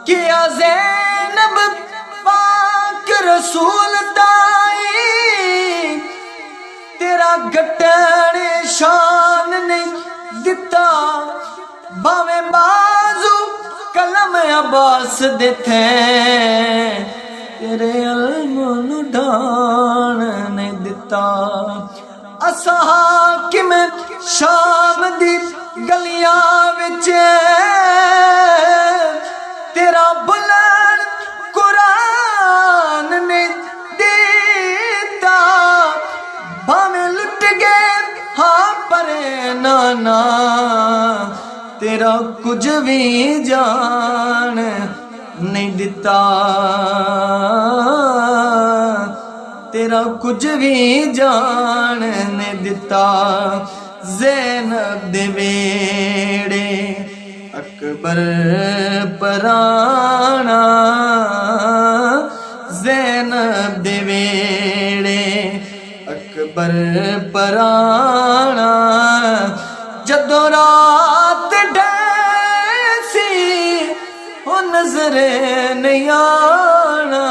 किया ज़ैनब पाक रसूल ताई तेरा गट्टण शान नहीं दिता भावे बाजू कलम अब्बास देते तेरे अलम ढाण नहीं दिता असा हाकिम शाम दी गलियां विच तेरा बुलंद कुरान ने देता भावे लुट गए हाँ पर नाना तेरा कुछ भी जान नहीं दिता तेरा कुछ भी जान नहीं दिता ज़ैनब दे वेड़े अकबर पराना ज़ैनब दे वेड़े अकबर पराना जदों रात ढैसी हो नजर नहीं आना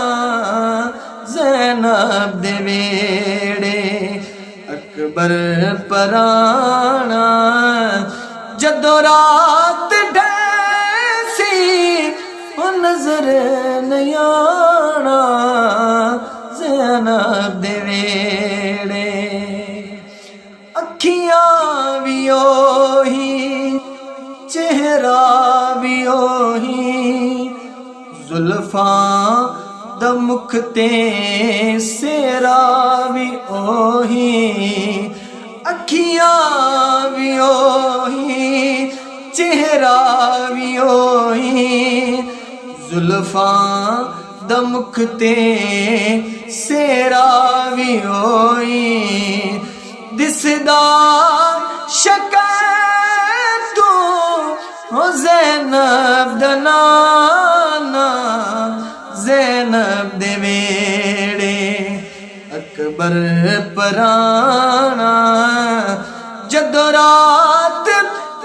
ज़ैनब दे वेड़े अकबर पराना जदों रात ढैसी हो नजर नहीं आना ज़ैनब दे वेड़े अखियां भी ओही चेहरा भी ओही जुल्फां द मुख ते सेरा भी ओही अखियां भी ओही चेहरा भी ओही जुल्फां द मुख ते सेरा भी ओही दिसदा शक्ल तू हो ज़ैनब दा नाना ज़ैनब दे वेड़े अकबर पराना जदों रात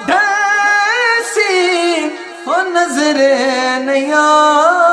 ढैसी हो नजर नहीं आ